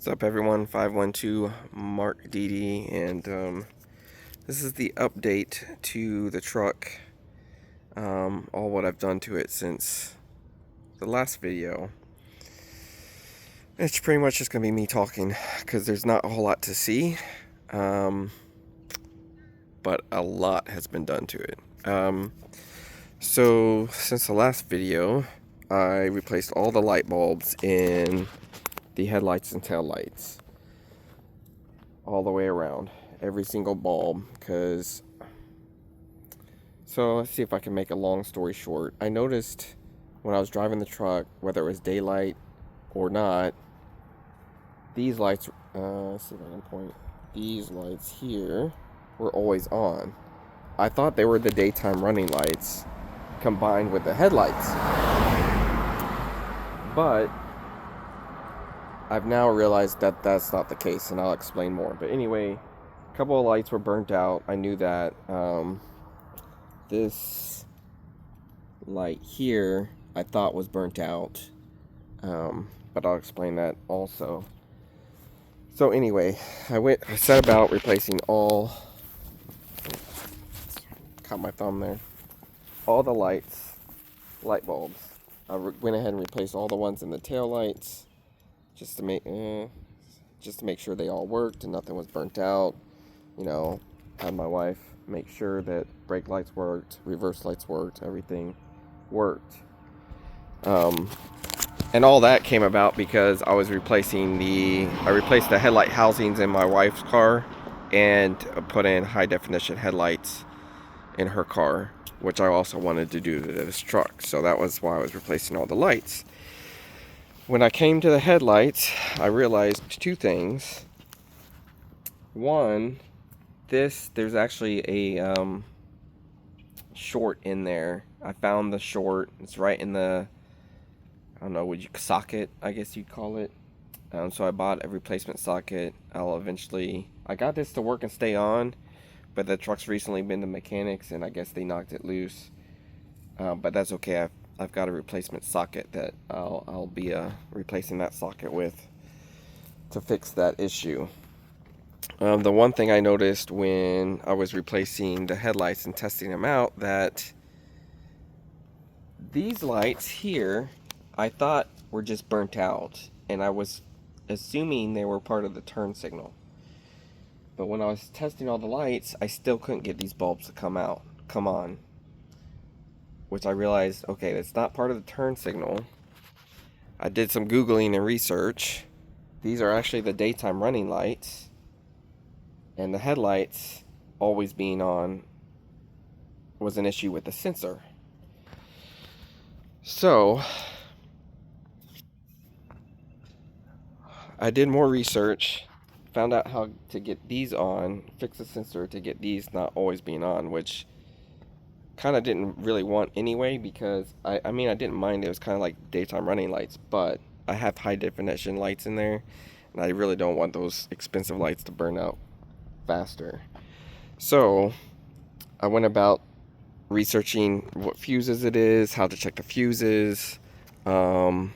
What's up, everyone? 512 Mark DD, and this is the update to the truck. All what I've done to it since the last video. It's pretty much just gonna be me talking because there's not a whole lot to see, but a lot has been done to it. So since the last video, I replaced all the light bulbs in the headlights and tail lights all the way around, every single bulb. So let's see if I can make a long story short. I noticed when I was driving the truck, whether it was daylight or not, these lights, let's see if I can point, these lights here were always on. I thought they were the daytime running lights combined with the headlights, but I've now realized that that's not the case, and I'll explain more. But anyway, a couple of lights were burnt out. I knew that. This light here I thought was burnt out, but I'll explain that also. So anyway, I set about replacing all, caught my thumb there, all the light bulbs. I went ahead and replaced all the ones in the tail lights, just to make sure they all worked and nothing was burnt out. You know, had my wife make sure that brake lights worked, reverse lights worked, everything worked. And all that came about because I replaced the headlight housings in my wife's car and put in high definition headlights in her car, which I also wanted to do to this truck. So that was why I was replacing all the lights. When I came to the headlights, I realized two things. One, there's actually a short in there. I found the short. It's right in the, I don't know, socket, I guess you'd call it. So I bought a replacement socket. I got this to work and stay on, but the truck's recently been to mechanics and I guess they knocked it loose. But that's okay. I've got a replacement socket that I'll be replacing that socket with to fix that issue. The one thing I noticed when I was replacing the headlights and testing them out, that these lights here I thought were just burnt out, and I was assuming they were part of the turn signal. But when I was testing all the lights, I still couldn't get these bulbs to come on. Which I realized, okay, that's not part of the turn signal. I did some Googling and research. These are actually the daytime running lights. And the headlights always being on was an issue with the sensor. So I did more research, found out how to get these on, fix the sensor to get these not always being on, which kind of didn't really want anyway, because I mean I didn't mind, it was kind of like daytime running lights, but I have high definition lights in there and I really don't want those expensive lights to burn out faster. So I went about researching what fuses it is, how to check the fuses, and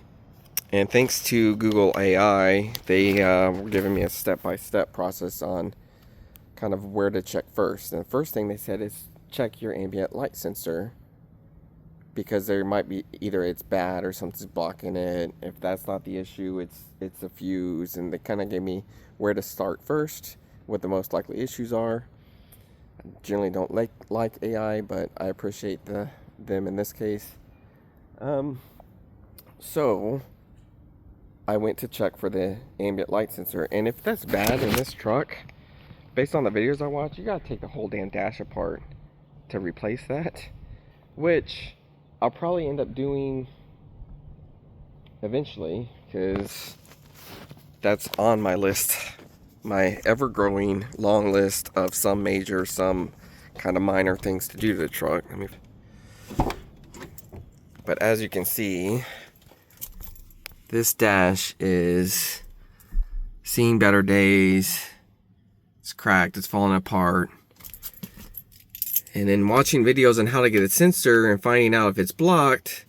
thanks to Google AI, they were giving me a step-by-step process on kind of where to check first. And the first thing they said is check your ambient light sensor, because there might be either it's bad or something's blocking it. If that's not the issue, it's a fuse. And they kind of gave me where to start first, what the most likely issues are. I generally don't like AI, but I appreciate them in this case. So I went to check for the ambient light sensor, and if that's bad in this truck, based on the videos I watch, you gotta take the whole damn dash apart to replace that, which I'll probably end up doing eventually, because that's on my list, my ever-growing long list of some major, some kind of minor things to do to the truck. But as you can see, this dash is seeing better days. It's cracked, it's falling apart. And then watching videos on how to get a sensor and finding out if it's blocked,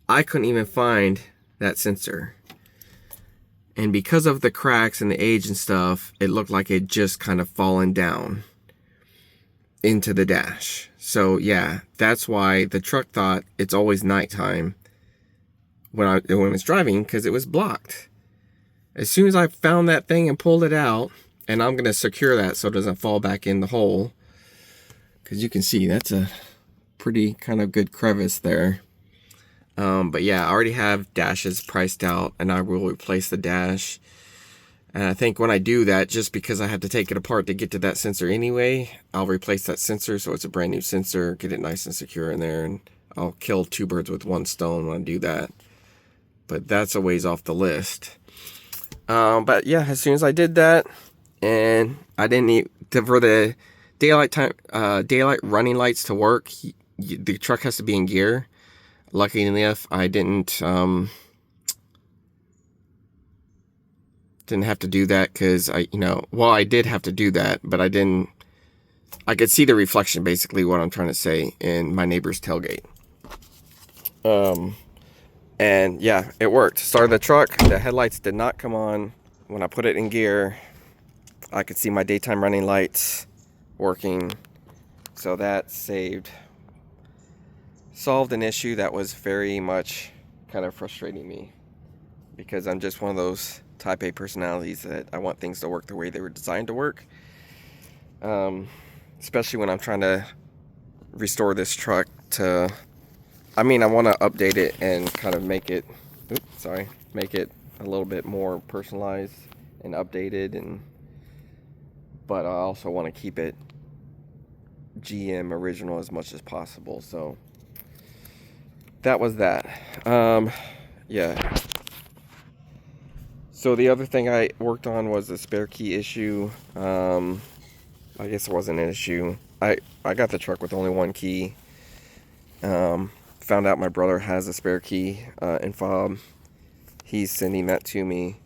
I couldn't even find that sensor. And because of the cracks and the age and stuff, it looked like it just kind of fallen down into the dash. So yeah, that's why the truck thought it's always nighttime when it's driving, because it was blocked. As soon as I found that thing and pulled it out, and I'm going to secure that so it doesn't fall back in the hole, because you can see that's a pretty kind of good crevice there. But yeah, I already have dashes priced out, and I will replace the dash. And I think when I do that, just because I have to take it apart to get to that sensor anyway, I'll replace that sensor so it's a brand new sensor, get it nice and secure in there, and I'll kill two birds with one stone when I do that. But that's a ways off the list. But yeah, as soon as I did that, and I didn't need for the daylight running lights to work, the truck has to be in gear. Lucky enough, I didn't have to do that, because I did have to do that, but I didn't. I could see the reflection, basically what I'm trying to say, in my neighbor's tailgate. And yeah, it worked. Started the truck. The headlights did not come on. When I put it in gear, I could see my daytime running lights working. So that solved an issue that was very much kind of frustrating me, because I'm just one of those type A personalities that I want things to work the way they were designed to work. Especially when I'm trying to restore this truck to, I want to update it and kind of make it a little bit more personalized and updated, but I also want to keep it GM original as much as possible. So that was that. Yeah. So the other thing I worked on was the spare key issue. I guess it wasn't an issue. I got the truck with only one key. Found out my brother has a spare key in fob. He's sending that to me.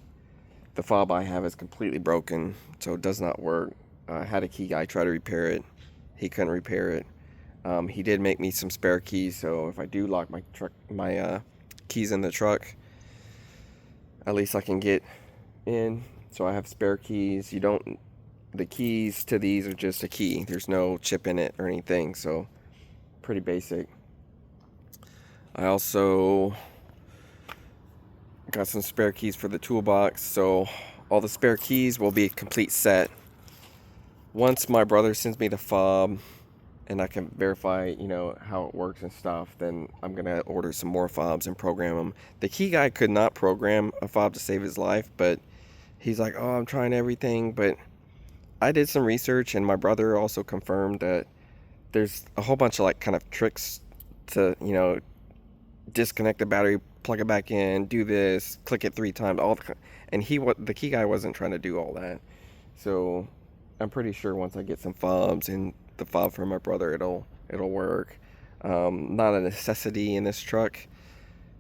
The fob I have is completely broken, so it does not work. I had a key guy try to repair it. He couldn't repair it. He did make me some spare keys, so if I do lock my keys in the truck, at least I can get in. So I have spare keys. The keys to these are just a key. There's no chip in it or anything, so pretty basic. I also got some spare keys for the toolbox, so all the spare keys will be a complete set. Once my brother sends me the fob and I can verify, how it works and stuff, then I'm going to order some more fobs and program them. The key guy could not program a fob to save his life, but he's like, oh, I'm trying everything. But I did some research, and my brother also confirmed that there's a whole bunch of kind of tricks to, disconnect the battery, plug it back in, do this, click it 3 times, and the key guy wasn't trying to do all that. So I'm pretty sure once I get some fobs and the fob from my brother, it'll work. Not a necessity in this truck,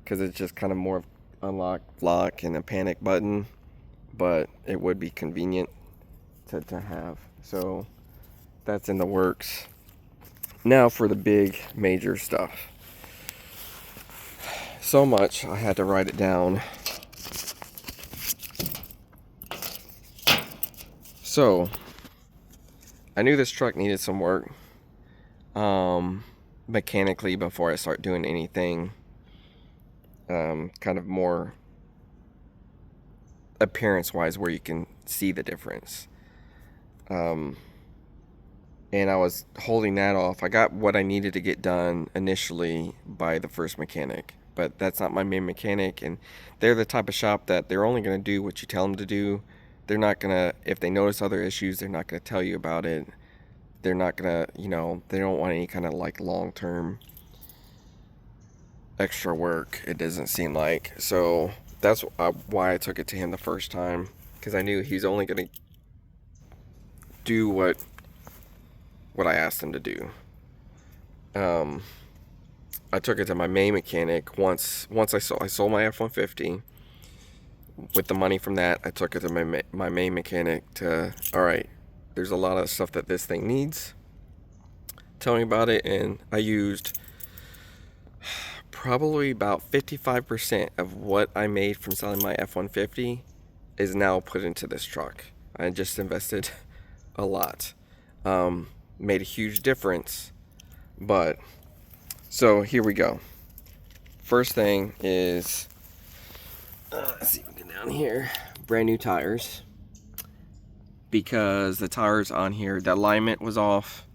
because it's just kind of more of unlock, lock, and a panic button, but it would be convenient to have. So that's in the works. Now for the big major stuff. So much I had to write it down. So I knew this truck needed some work mechanically before I start doing anything kind of more appearance wise, where you can see the difference. And I was holding that off. I got what I needed to get done initially by the first mechanic, but that's not my main mechanic, and they're the type of shop that they're only going to do what you tell them to do. They're not going to, if they notice other issues, they're not going to tell you about it. They're not going to, they don't want any kind of long-term extra work, it doesn't seem like. So that's why I took it to him the first time, because I knew he's only going to do what I asked him to do. I took it to my main mechanic once I sold my F-150. With the money from that, I took it to my main mechanic to, all right, there's a lot of stuff that this thing needs. Tell me about it. And I used probably about 55% of what I made from selling my F-150 is now put into this truck. I just invested a lot. Made a huge difference. But, so here we go. First thing is, let's see if we can get down here. Brand new tires. Because the tires on here, the alignment was off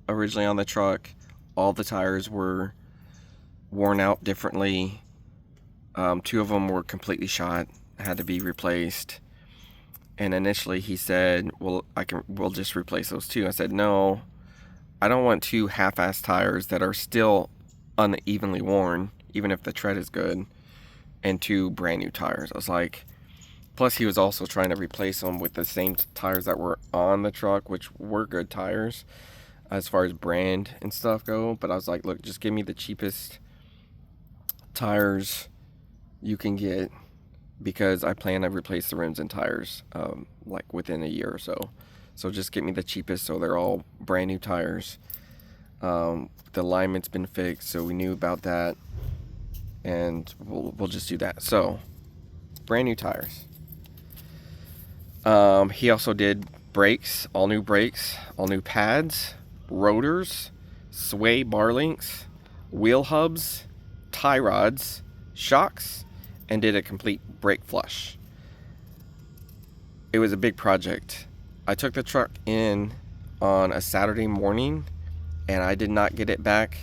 originally on the truck. All the tires were worn out differently. 2 of them were completely shot, had to be replaced. And initially he said, well, we'll just replace those 2. I said, no, I don't want 2 half-ass tires that are still unevenly worn, even if the tread is good, and 2 brand new tires. I was like, plus he was also trying to replace them with the same tires that were on the truck, which were good tires as far as brand and stuff go. But I was like, look, just give me the cheapest tires you can get, because I plan to replace the rims and tires like within a year or so. So just get me the cheapest, so they're all brand new tires. The alignment's been fixed, so we knew about that, and we'll just do that. So brand new tires. He also did brakes, all new pads, rotors, sway bar links, wheel hubs, tie rods, shocks, and did a complete brake flush. It was a big project. I took the truck in on a Saturday morning, and I did not get it back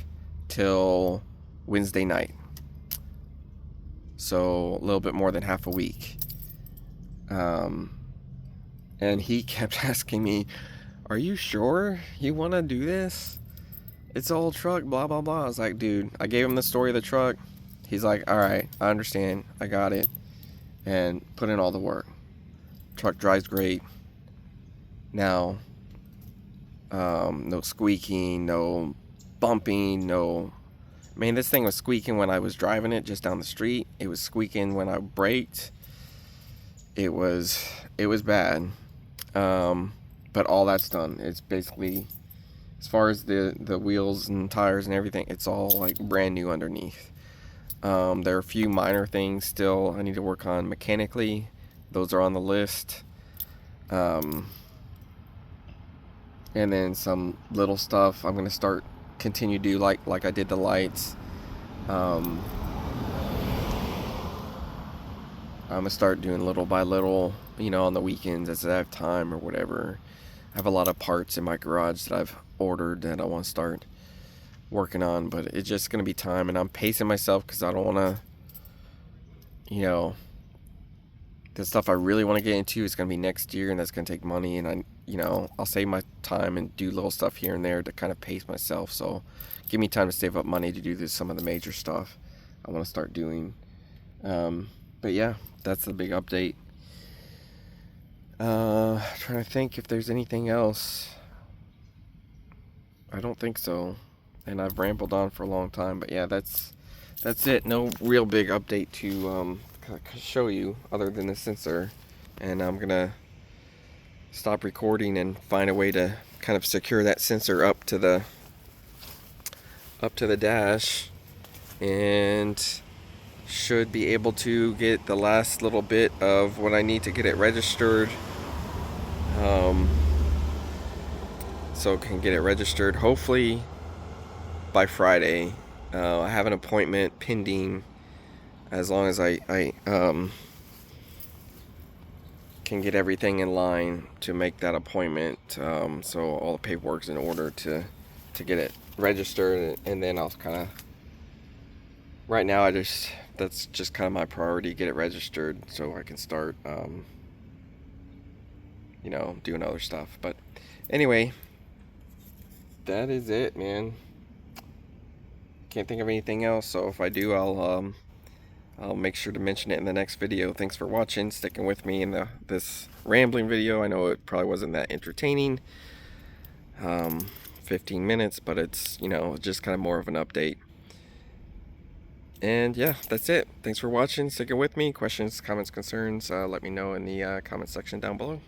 till Wednesday night. So a little bit more than half a week. And he kept asking me, are you sure you want to do this? It's an old truck, blah, blah, blah. I was like, dude, I gave him the story of the truck. He's like, all right, I understand. I got it. And put in all the work. Truck drives great. Now, no squeaking, no bumping, no... Man, this thing was squeaking when I was driving it just down the street. It was squeaking when I braked. It was bad. But all that's done. It's basically, as far as the wheels and tires and everything, it's all like brand new underneath. There are a few minor things still I need to work on mechanically. Those are on the list. And then some little stuff I'm going to continue to do, like I did the lights. I'm going to start doing little by little, on the weekends as I have time or whatever. I have a lot of parts in my garage that I've ordered that I want to start working on, but it's just going to be time, and I'm pacing myself because I don't want to, the stuff I really want to get into is going to be next year, and that's going to take money, and I'll save my time and do little stuff here and there to kind of pace myself. So give me time to save up money to do some of the major stuff I want to start doing. But yeah, that's the big update. Trying to think if there's anything else. I don't think so. And I've rambled on for a long time, but yeah, that's it. No real big update to show you other than the sensor. And I'm gonna stop recording and find a way to kind of secure that sensor up to the dash, and should be able to get the last little bit of what I need to get it registered. So can get it registered hopefully by Friday. I have an appointment pending, as long as I can get everything in line to make that appointment. So all the paperwork's in order to get it registered, and then I'll kind of, right now that's just kind of my priority, get it registered so I can start doing other stuff. But anyway, that is it, man. Can't think of anything else, so if I do, I'll make sure to mention it in the next video. Thanks for watching, sticking with me in this rambling video. I know it probably wasn't that entertaining, 15 minutes, but it's just kind of more of an update. And yeah, that's it. Thanks for watching, sticking with me. Questions, comments, concerns, let me know in the comment section down below.